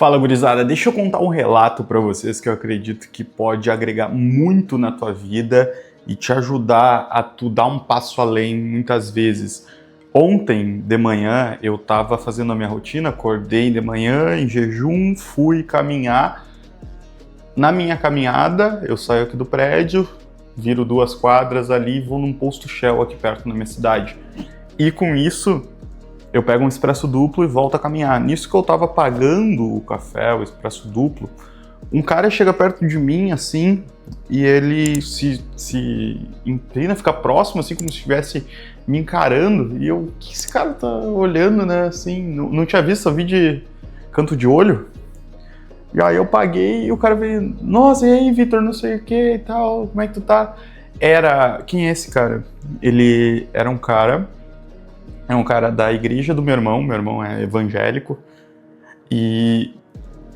Fala, gurizada, deixa eu contar um relato para vocês que eu acredito que pode agregar muito na tua vida e te ajudar a tu dar um passo além muitas vezes. Ontem de manhã eu tava fazendo a minha rotina, acordei de manhã em jejum, fui caminhar. Na minha caminhada, eu saio aqui do prédio, viro 2 quadras ali e vou num posto Shell aqui perto na minha cidade. E com isso, eu pego um expresso duplo e volto a caminhar. Nisso que eu tava pagando o café, o expresso duplo, um cara chega perto de mim, assim, e ele se inclina, fica próximo, assim, como se estivesse me encarando. E eu, o que esse cara tá olhando, né, assim, não tinha visto, só vi de canto de olho. E aí eu paguei e o cara veio, nossa, e aí, Vitor, não sei o que e tal, como é que tu tá? Quem é esse cara? Ele era um cara... É um cara da igreja do meu irmão é evangélico, e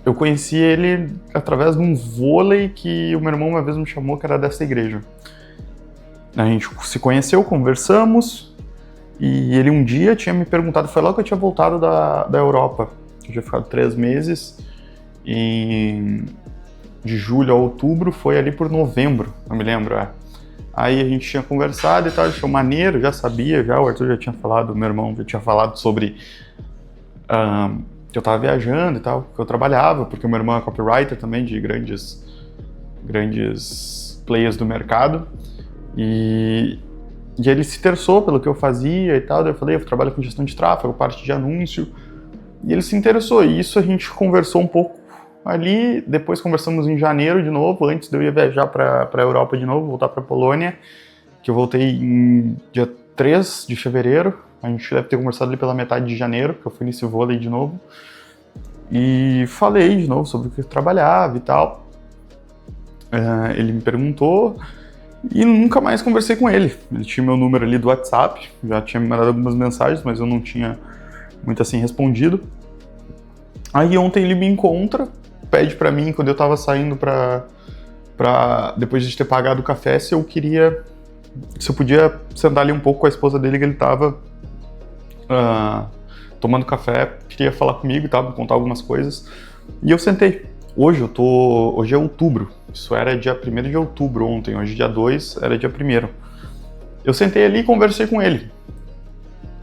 eu conheci ele através de um vôlei que o meu irmão uma vez me chamou que era dessa igreja. A gente se conheceu, conversamos, e ele um dia tinha me perguntado, foi logo que eu tinha voltado da Europa, eu tinha ficado 3 meses, de julho a outubro, foi ali por novembro, não me lembro, Aí a gente tinha conversado e tal, achou maneiro, já sabia, o Arthur já tinha falado, meu irmão já tinha falado sobre que eu tava viajando e tal, que eu trabalhava, porque o meu irmão é copywriter também de grandes players do mercado, e ele se interessou pelo que eu fazia e tal, daí eu falei, eu trabalho com gestão de tráfego, parte de anúncio, e ele se interessou, e isso a gente conversou um pouco ali, depois conversamos em janeiro de novo, antes de eu ir viajar para a Europa de novo, voltar para a Polônia, que eu voltei em dia 3 de fevereiro, a gente deve ter conversado ali pela metade de janeiro, que eu fui nesse vôlei de novo, e falei de novo sobre o que eu trabalhava e tal. Ele me perguntou e nunca mais conversei com ele. Ele tinha meu número ali do WhatsApp, já tinha me mandado algumas mensagens, mas eu não tinha muito assim respondido. Aí ontem ele me encontra, pede pra mim, quando eu tava saindo depois de ter pagado o café, se eu podia sentar ali um pouco com a esposa dele, que ele tava tomando café, queria falar comigo e tal, me contar algumas coisas. E eu sentei. Hoje é outubro, isso era dia 1º de outubro ontem, hoje dia 2, era dia 1º. Eu sentei ali e conversei com ele.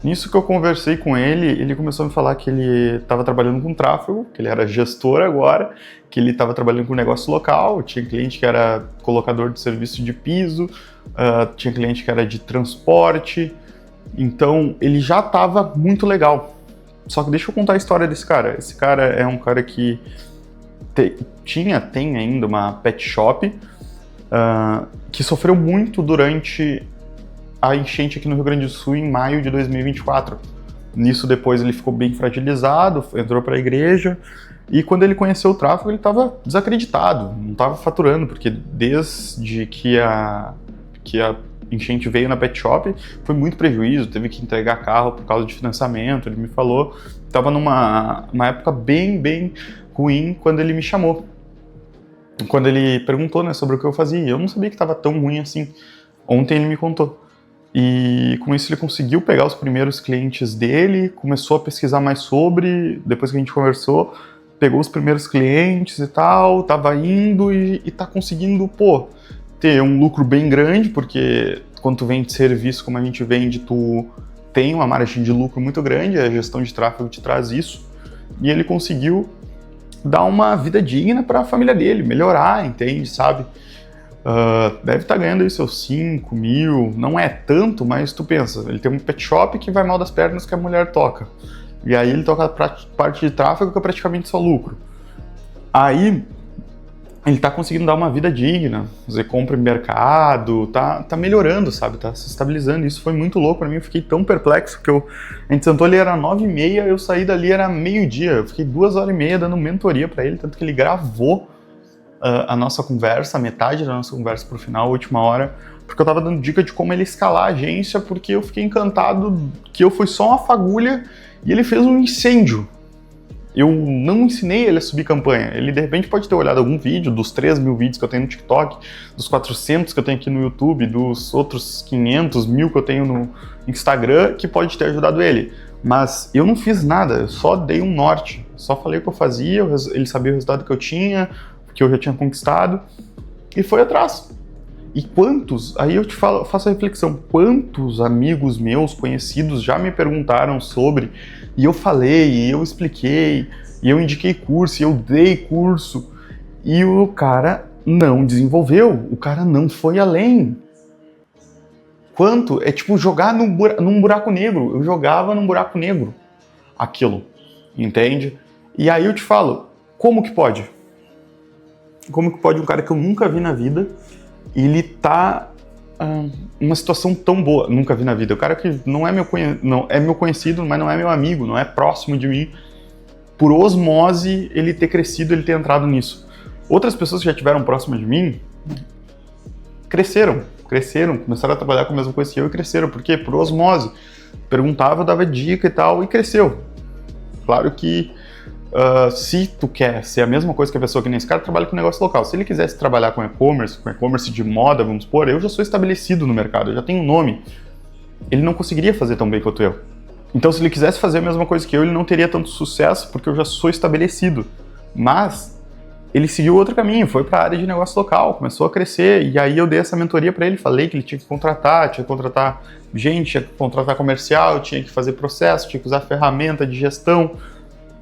Nisso que eu conversei com ele, ele começou a me falar que ele estava trabalhando com tráfego, que ele era gestor agora, que ele estava trabalhando com negócio local, tinha cliente que era colocador de serviço de piso, tinha cliente que era de transporte, então ele já estava muito legal. Só que deixa eu contar a história desse cara. Esse cara é um cara que tem ainda uma pet shop, que sofreu muito durante a enchente aqui no Rio Grande do Sul em maio de 2024. Nisso depois ele ficou bem fragilizado, entrou para a igreja, e quando ele conheceu o tráfego ele estava desacreditado, não estava faturando, porque desde que a enchente veio na pet shop foi muito prejuízo, teve que entregar carro por causa de financiamento, ele me falou, estava numa época bem ruim quando ele me chamou. Quando ele perguntou, né, sobre o que eu fazia, eu não sabia que estava tão ruim assim. Ontem ele me contou. E com isso ele conseguiu pegar os primeiros clientes dele, começou a pesquisar mais sobre, depois que a gente conversou, pegou os primeiros clientes e tal, tava indo e tá conseguindo, ter um lucro bem grande, porque quando tu vende serviço como a gente vende, tu tem uma margem de lucro muito grande, a gestão de tráfego te traz isso, e ele conseguiu dar uma vida digna para a família dele, melhorar, entende, sabe? Deve estar ganhando aí seus 5 mil, não é tanto, mas tu pensa, ele tem um pet shop que vai mal das pernas que a mulher toca, e aí ele toca a parte de tráfego que é praticamente só lucro. Aí ele tá conseguindo dar uma vida digna, fazer compra em mercado, tá melhorando, sabe, tá se estabilizando. Isso foi muito louco pra mim, eu fiquei tão perplexo, que a gente sentou ali, era 9h30, eu saí dali, era meio-dia, eu fiquei 2h30 dando mentoria pra ele, tanto que ele gravou a nossa conversa, a metade da nossa conversa pro final, a última hora, porque eu tava dando dica de como ele escalar a agência, porque eu fiquei encantado que eu fui só uma fagulha e ele fez um incêndio. Eu não ensinei ele a subir campanha. Ele, de repente, pode ter olhado algum vídeo dos 3 mil vídeos que eu tenho no TikTok, dos 400 que eu tenho aqui no YouTube, dos outros 500 mil que eu tenho no Instagram, que pode ter ajudado ele. Mas eu não fiz nada, eu só dei um norte. Só falei o que eu fazia, ele sabia o resultado que eu tinha, que eu já tinha conquistado, e foi atrás. E quantos, aí eu te falo, faço a reflexão, quantos amigos meus, conhecidos, já me perguntaram sobre, e eu falei, e eu expliquei, e eu indiquei curso, e eu dei curso, e o cara não desenvolveu, o cara não foi além. Quanto? É tipo jogar num buraco negro, eu jogava num buraco negro aquilo, entende? E aí eu te falo, como que pode? Como que pode um cara que eu nunca vi na vida, ele tá numa situação tão boa, nunca vi na vida, o cara que não é meu conhecido, mas não é meu amigo, não é próximo de mim, por osmose ele ter crescido, ele ter entrado nisso. Outras pessoas que já estiveram próximas de mim, cresceram, começaram a trabalhar com a mesma coisa que eu e cresceram, por quê? Por osmose, perguntava, dava dica e tal, e cresceu. Claro que se tu quer ser a mesma coisa que a pessoa, que nem esse cara trabalha com negócio local, se ele quisesse trabalhar com e-commerce de moda, vamos supor, eu já sou estabelecido no mercado, eu já tenho um nome, ele não conseguiria fazer tão bem quanto eu. Então se ele quisesse fazer a mesma coisa que eu, ele não teria tanto sucesso, porque eu já sou estabelecido. Mas ele seguiu outro caminho, foi para a área de negócio local, começou a crescer, e aí eu dei essa mentoria para ele, falei que ele tinha que contratar gente, tinha que contratar comercial, tinha que fazer processo, tinha que usar ferramenta de gestão.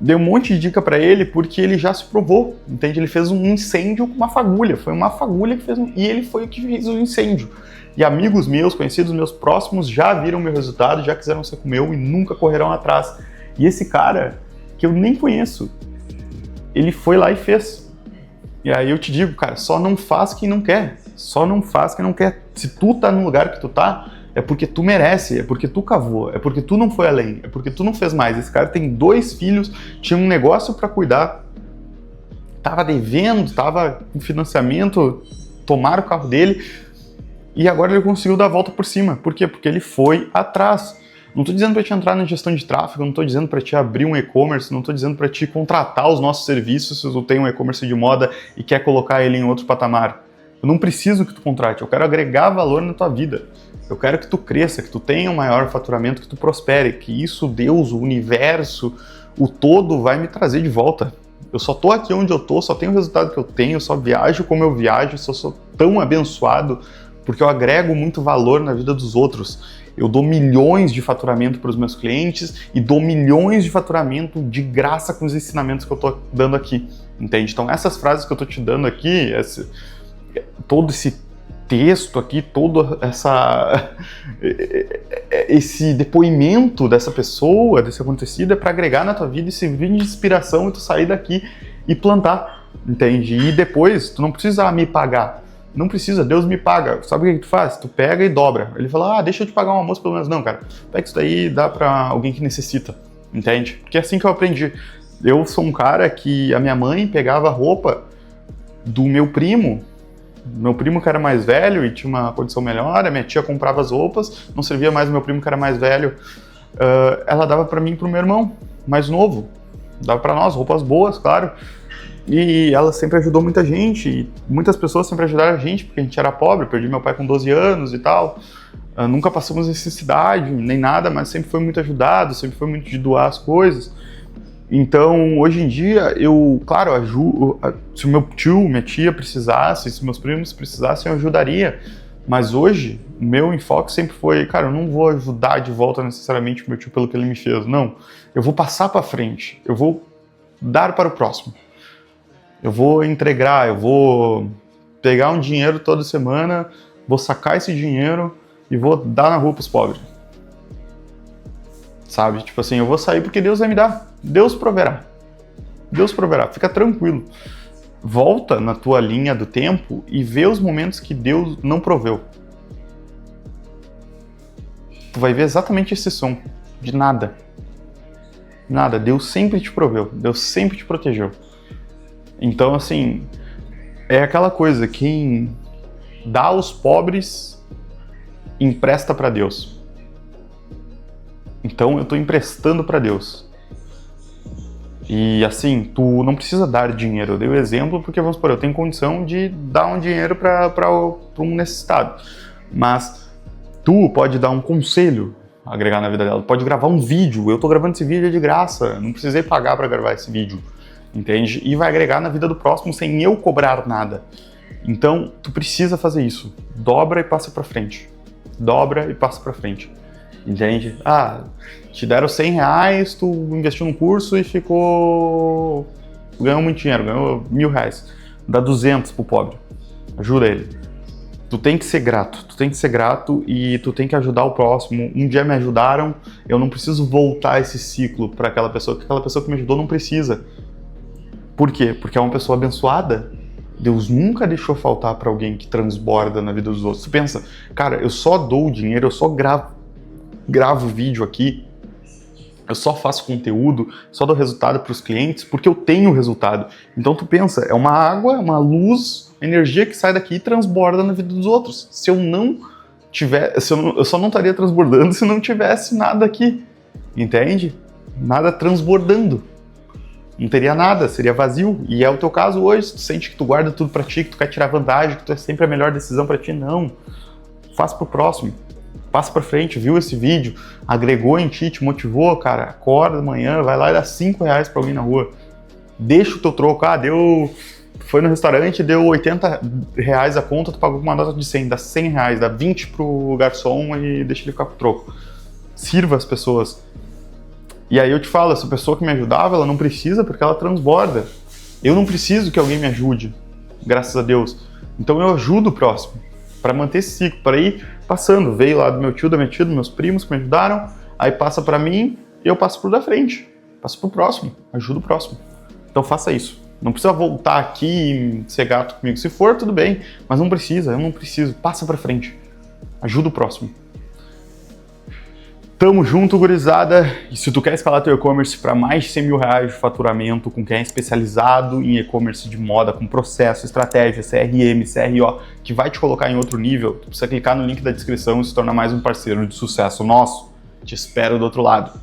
Dei um monte de dica para ele, porque ele já se provou, entende? Ele fez um incêndio com uma fagulha, foi uma fagulha que fez e ele foi o que fez o incêndio. E amigos meus, conhecidos meus próximos, já viram meu resultado, já quiseram ser como eu e nunca correram atrás. E esse cara, que eu nem conheço, ele foi lá e fez. E aí eu te digo, cara, só não faz quem não quer. Só não faz quem não quer. Se tu tá no lugar que tu tá, é porque tu merece, é porque tu cavou, é porque tu não foi além, é porque tu não fez mais. Esse cara tem 2 filhos, tinha um negócio para cuidar, tava devendo, tava com financiamento, tomaram o carro dele e agora ele conseguiu dar a volta por cima. Por quê? Porque ele foi atrás. Não tô dizendo para te entrar na gestão de tráfego, não tô dizendo para te abrir um e-commerce, não tô dizendo para te contratar os nossos serviços se tu tem um e-commerce de moda e quer colocar ele em outro patamar. Eu não preciso que tu contrate, eu quero agregar valor na tua vida. Eu quero que tu cresça, que tu tenha um maior faturamento, que tu prospere, que isso Deus, o universo, o todo vai me trazer de volta. Eu só tô aqui onde eu tô, só tenho o resultado que eu tenho, só viajo como eu viajo, só sou tão abençoado porque eu agrego muito valor na vida dos outros. Eu dou milhões de faturamento para os meus clientes e dou milhões de faturamento de graça com os ensinamentos que eu tô dando aqui, entende? Então essas frases que eu tô te dando aqui, todo esse texto aqui, todo esse depoimento dessa pessoa, desse acontecido, é para agregar na tua vida e servir de inspiração e tu sair daqui e plantar, entende? E depois, tu não precisa me pagar, não precisa, Deus me paga. Sabe o que tu faz? Tu pega e dobra. Ele fala, deixa eu te pagar um almoço pelo menos. Não, cara, pega isso daí e dá para alguém que necessita, entende? Porque é assim que eu aprendi. Eu sou um cara que a minha mãe pegava roupa do meu primo que era mais velho e tinha uma condição melhor, a minha tia comprava as roupas, não servia mais o meu primo que era mais velho, ela dava para mim e pro meu irmão, mais novo, dava para nós, roupas boas, claro, e ela sempre ajudou muita gente, e muitas pessoas sempre ajudaram a gente, porque a gente era pobre, perdi meu pai com 12 anos e tal, nunca passamos necessidade, nem nada, mas sempre foi muito ajudado, sempre foi muito de doar as coisas. Então, hoje em dia, claro, se o meu tio, minha tia precisasse, se meus primos precisassem, eu ajudaria. Mas hoje, o meu enfoque sempre foi, cara, eu não vou ajudar de volta necessariamente o meu tio pelo que ele me fez, não. Eu vou passar para frente, eu vou dar para o próximo. Eu vou entregar, eu vou pegar um dinheiro toda semana, vou sacar esse dinheiro e vou dar na rua pros pobres. Sabe? Tipo assim, eu vou sair porque Deus vai me dar. Deus proverá. Deus proverá. Fica tranquilo. Volta na tua linha do tempo e vê os momentos que Deus não proveu. Tu vai ver exatamente esse som. De nada. Nada. Deus sempre te proveu. Deus sempre te protegeu. Então, assim, é aquela coisa, quem dá aos pobres, empresta para Deus. Então, eu estou emprestando para Deus. E, assim, tu não precisa dar dinheiro. Eu dei o exemplo porque, vamos supor, eu tenho condição de dar um dinheiro para um necessitado. Mas tu pode dar um conselho. agregar na vida dela. Pode gravar um vídeo. Eu tô gravando esse vídeo de graça. Não precisei pagar para gravar esse vídeo. Entende? E vai agregar na vida do próximo sem eu cobrar nada. Então, tu precisa fazer isso. Dobra e passa para frente. Dobra e passa para frente. Entende? Te deram 100 reais, tu investiu num curso e ganhou muito dinheiro, ganhou 1.000 reais. Dá 200 pro pobre. Ajuda ele. Tu tem que ser grato e tu tem que ajudar o próximo. Um dia me ajudaram, eu não preciso voltar esse ciclo para aquela pessoa, porque aquela pessoa que me ajudou não precisa. Por quê? Porque é uma pessoa abençoada. Deus nunca deixou faltar para alguém que transborda na vida dos outros. Tu pensa, cara, eu só dou o dinheiro, eu só gravo vídeo aqui, eu só faço conteúdo, só dou resultado para os clientes porque eu tenho resultado. Então tu pensa, é uma água, uma luz, energia que sai daqui e transborda na vida dos outros. Se eu não tiver, eu só não estaria transbordando se não tivesse nada aqui, entende? Nada transbordando. Não teria nada, seria vazio. E é o teu caso hoje, tu sente que tu guarda tudo pra ti, que tu quer tirar vantagem, que tu é sempre a melhor decisão pra ti. Não. Faz pro próximo. Passa pra frente, viu esse vídeo, agregou em ti, te motivou, cara, acorda amanhã, vai lá e dá 5 reais pra alguém na rua. Deixa o teu troco, foi no restaurante, deu 80 reais a conta, tu pagou com uma nota de 100, dá 100 reais, dá 20 pro garçom e deixa ele ficar com o troco. Sirva as pessoas. E aí eu te falo, essa pessoa que me ajudava, ela não precisa porque ela transborda. Eu não preciso que alguém me ajude, graças a Deus. Então eu ajudo o próximo, para manter esse ciclo, para ir passando. Veio lá do meu tio, da minha tia, dos meus primos que me ajudaram, aí passa para mim e eu passo pro da frente. Passo pro próximo, ajudo o próximo. Então faça isso. Não precisa voltar aqui e ser gato comigo. Se for, tudo bem, mas não precisa, eu não preciso. Passa para frente, ajuda o próximo. Tamo junto, gurizada. E se tu quer escalar teu e-commerce para mais de 100 mil reais de faturamento, com quem é especializado em e-commerce de moda, com processo, estratégia, CRM, CRO, que vai te colocar em outro nível, tu precisa clicar no link da descrição e se tornar mais um parceiro de sucesso nosso. Te espero do outro lado.